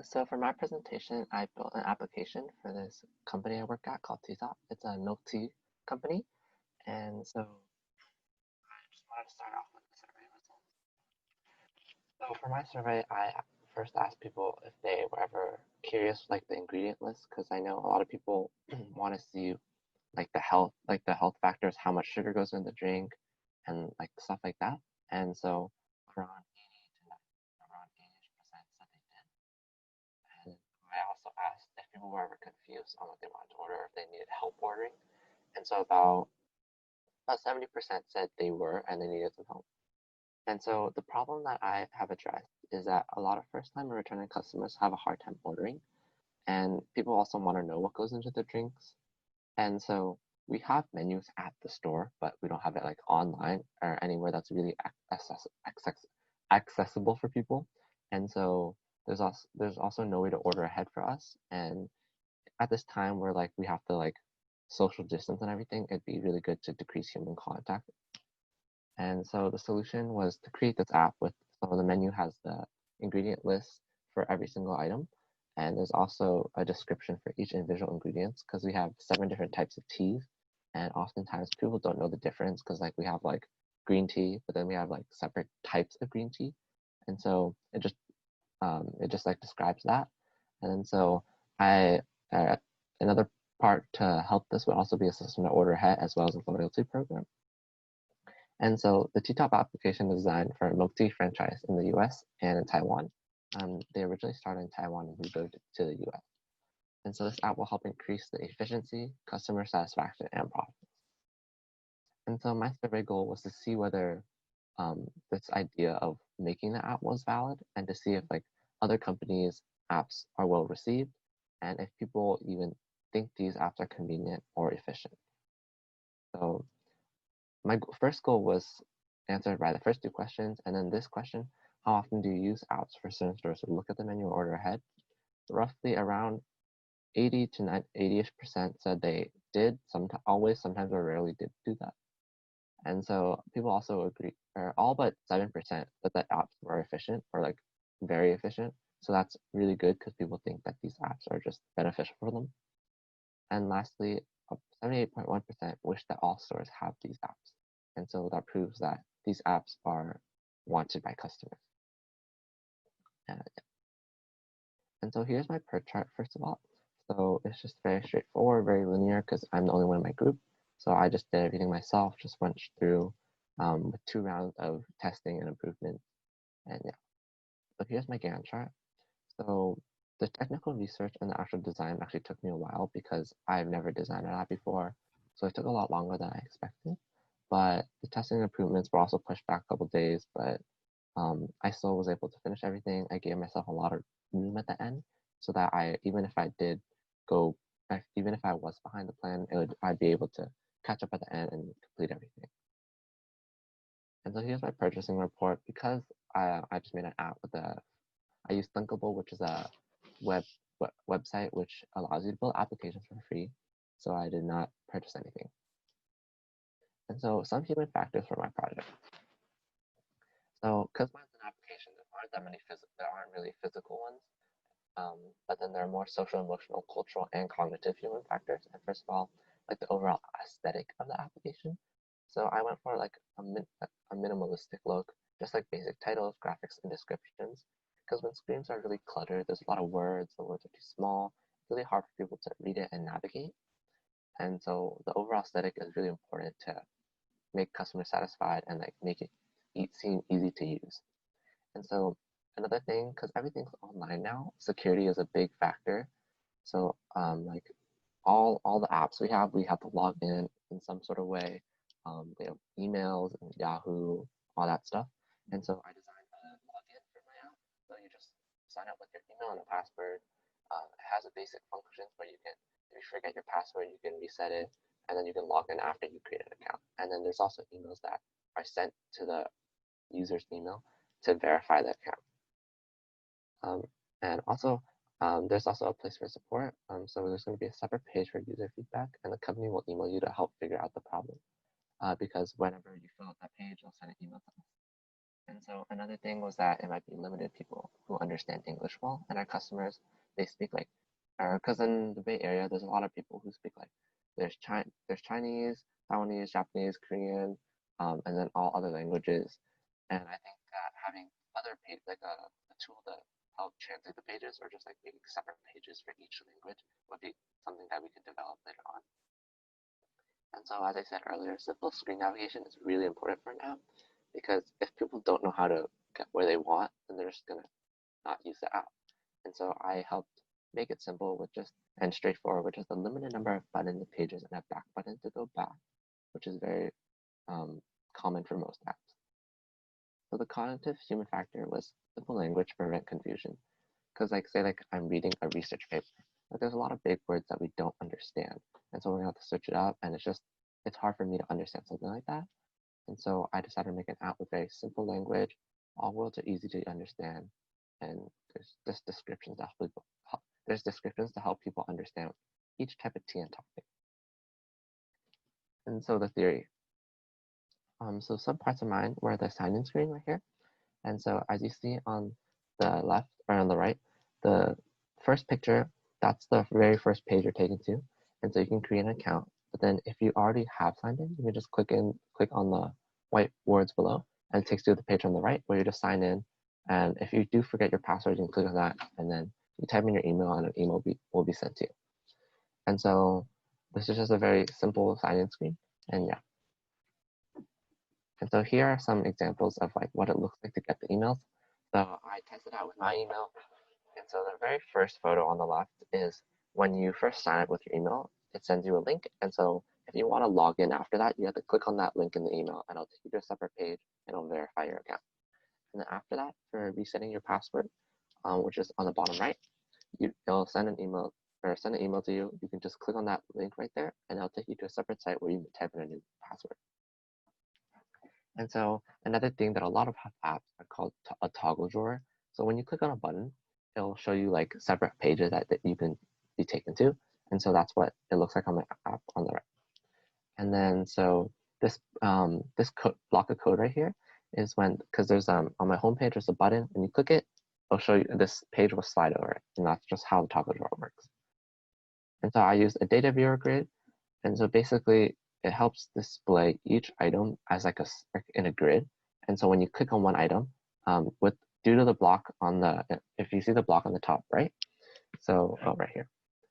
So for my presentation, I built an application for this company I work at called Teatop. It's a milk tea company. And so I just wanted to start off with the survey results. So for my survey, I first asked people if they were ever curious, like the ingredient list, because I know a lot of people want to see like the health factors, how much sugar goes in the drink, and like stuff like that. And so around 80 to 90, around 80% said they did. And I also asked if people were ever confused on what they wanted to order, if they needed help ordering. And so about 70% said they were and they needed some help. And so the problem that I have addressed is that a lot of first time and returning customers have a hard time ordering. And people also want to know what goes into the drinks. And so we have menus at the store, but we don't have it like online or anywhere that's really accessible for people. And so there's also no way to order ahead for us. And at this time where like we have to like social distance and everything, it'd be really good to decrease human contact. And so the solution was to create this app with so the menu has the ingredient list for every single item. And there's also a description for each individual ingredients because we have 7 different types of teas. And oftentimes people don't know the difference because like we have like green tea, but then we have like separate types of green tea. And so it just like describes that. And then so I another part to help this would also be a system to order ahead as well as a loyalty program. And so the Teatop application is designed for a milk tea franchise in the US and in Taiwan. They originally started in Taiwan and moved over to the US. And so this app will help increase the efficiency, customer satisfaction, and profits. And so my survey goal was to see whether this idea of making the app was valid and to see if like other companies' apps are well received and if people even think these apps are convenient or efficient. So my first goal was answered by the first two questions, and then this question, how often do you use apps for certain stores to look at the menu or order ahead? Roughly around 80 to 80-ish% said they did, always, sometimes, or rarely did do that. And so people also agree, or all but 7% that the apps were efficient or like very efficient. So that's really good because people think that these apps are just beneficial for them. And lastly, 78.1% wish that all stores have these apps. And so that proves that these apps are wanted by customers. And so here's my per chart, first of all. So it's just very straightforward, very linear, because I'm the only one in my group. So I just did everything myself, just went through with 2 rounds of testing and improvement. And yeah, so here's my Gantt chart. So the technical research and the actual design actually took me a while because I've never designed an app before. So it took a lot longer than I expected. But the testing and improvements were also pushed back a couple days, but I still was able to finish everything. I gave myself a lot of room at the end so that even if I did go, even if I was behind the plan, I'd be able to catch up at the end and complete everything. And so here's my purchasing report. Because I just made an app I use Thunkable, which is a website which allows you to build applications for free. So I did not purchase anything. And so some human factors for my project. So because mine's an application, there aren't really physical ones. But then there are more social, emotional, cultural, and cognitive human factors. And first of all, like the overall aesthetic of the application. So I went for like a minimalistic look, just like basic titles, graphics, and descriptions. Because when screens are really cluttered, there's a lot of words, the words are too small, it's really hard for people to read it and navigate. And so the overall aesthetic is really important to make customers satisfied and like make it seem easy to use. And so another thing, because everything's online now, security is a big factor. So like all the apps we have to log in some sort of way. We have emails and Yahoo, all that stuff. And so I designed a login for my app. So you just sign up with your email and a password. It has a basic functions where you can, if you forget your password, you can reset it, and then you can log in after you create an account. And then there's also emails that are sent to the user's email to verify the account. And also, there's also a place for support. So there's going to be a separate page for user feedback, and the company will email you to help figure out the problem. Because whenever you fill out that page, you'll send an email to us. And so another thing was that it might be limited people who understand English well, and our customers, they speak like, because in the Bay Area, there's a lot of people who speak like, there's Chinese, Taiwanese, Japanese, Korean, and then all other languages. And I think that having other pages, like a tool to help translate the pages, or just like making separate pages for each language, would be something that we could develop later on. And so, as I said earlier, simple screen navigation is really important for now, because if people don't know how to get where they want, then they're just gonna not use the app. And so I helped make it simple with just and straightforward with just a limited number of buttons and pages and a back button to go back, which is very common for most apps. So the cognitive human factor was simple language to prevent confusion. Because like say like I'm reading a research paper, like there's a lot of big words that we don't understand. And so we're gonna have to search it up, and it's hard for me to understand something like that. And so I decided to make an app with very simple language. All words are easy to understand, and there's just descriptions that help people understand each type of tea and topic. And so the theory. So some parts of mine were the sign-in screen right here. And so as you see on the left or on the right, the first picture, that's the very first page you're taken to. And so you can create an account. But then if you already have signed in, you can just click on the white words below, and it takes you to the page on the right where you just sign in. And if you do forget your password, you can click on that, and then you type in your email, and an email will be sent to you. And so this is just a very simple sign-in screen. And yeah. And so here are some examples of like what it looks like to get the emails. So I tested out with my email. And so the very first photo on the left is when you first sign up with your email, it sends you a link. And so if you want to log in after that, you have to click on that link in the email, and it'll take you to a separate page, and it'll verify your account. And then after that, for resetting your password, which is on the bottom right, it'll send an email to you. You can just click on that link right there, and it'll take you to a separate site where you can type in a new password. And so another thing that a lot of apps are called a toggle drawer. So when you click on a button, it'll show you like separate pages that you can be taken to. And so that's what it looks like on my app on the right. And then so this block of code right here is because there's on my homepage there's a button, and you click it, it'll show you this page will slide over it, and that's just how the toggle drawer works. And so I use a data viewer grid, and so basically it helps display each item as like in a grid. And so when you click on one item, due to the block if you see the block on the top right, so right here.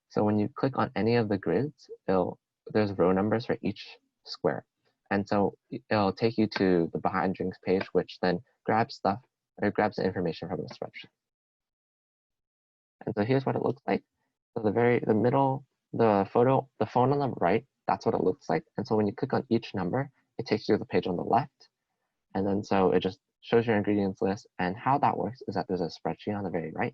So when you click on any of the grids, there's row numbers for each square. And so it'll take you to the behind drinks page, which then grabs the information from the spreadsheet. And so here's what it looks like. So the middle, the phone on the right, that's what it looks like. And so when you click on each number, it takes you to the page on the left. And then so it just shows your ingredients list. And how that works is that there's a spreadsheet on the very right.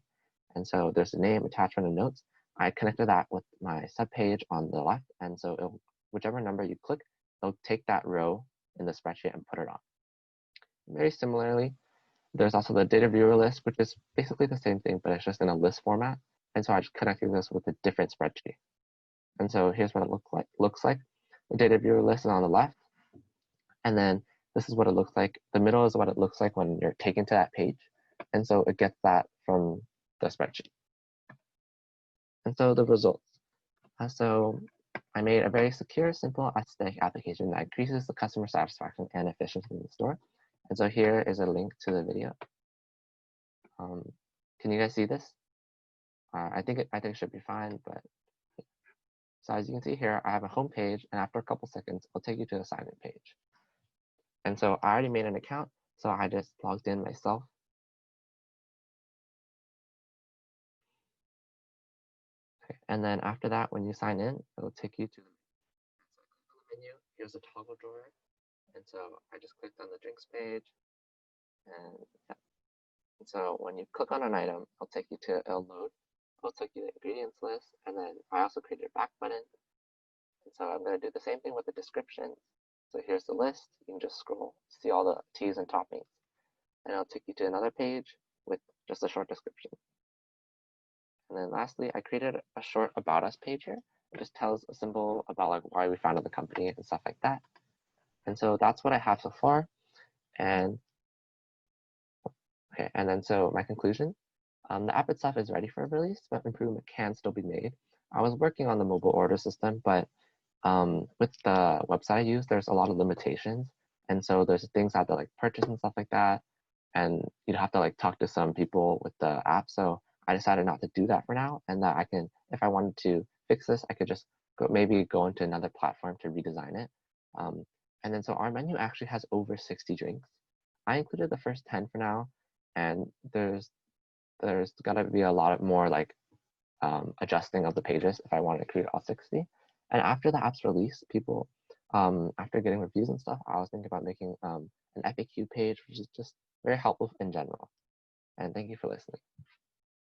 And so there's a name, attachment, and notes. I connected that with my subpage on the left. And so whichever number you click, it'll take that row in the spreadsheet and put it on. Very similarly, there's also the data viewer list, which is basically the same thing, but it's just in a list format. And so I just connected this with a different spreadsheet. And so here's what it looks like. The data viewer list is on the left. And then this is what it looks like. The middle is what it looks like when you're taken to that page. And so it gets that from the spreadsheet. And so the results. So I made a very secure, simple, aesthetic application that increases the customer satisfaction and efficiency in the store. And so here is a link to the video. Can you guys see this? I think it should be fine, but so as you can see here, I have a home page, and after a couple seconds, it'll take you to the sign-in page. And so I already made an account, so I just logged in myself. Okay. And then after that, when you sign in, it'll take you to the menu. Here's a toggle drawer. And so I just clicked on the drinks page. And yeah. And so when you click on an item, it'll load. It'll take you to the ingredients list. And then I also created a back button. And so I'm going to do the same thing with the description. So here's the list. You can just scroll, see all the teas and toppings. And it'll take you to another page with just a short description. And then lastly, I created a short about us page here. It just tells a symbol about like why we founded the company and stuff like that. And so that's what I have so far. And Okay, and then so my conclusion, the app itself is ready for release, but improvement can still be made. I was working on the mobile order system, but with the website I use, there's a lot of limitations. And so there's things I have to like purchase and stuff like that. And you'd have to like talk to some people with the app. So I decided not to do that for now. And that I can, if I wanted to fix this, I could just maybe go into another platform to redesign it. Um, and then so our menu actually has over 60 drinks. I included the first 10 for now. And there's gotta be a lot more like adjusting of the pages if I wanted to create all 60. And after the app's release, people, after getting reviews and stuff, I was thinking about making an FAQ page, which is just very helpful in general. And thank you for listening.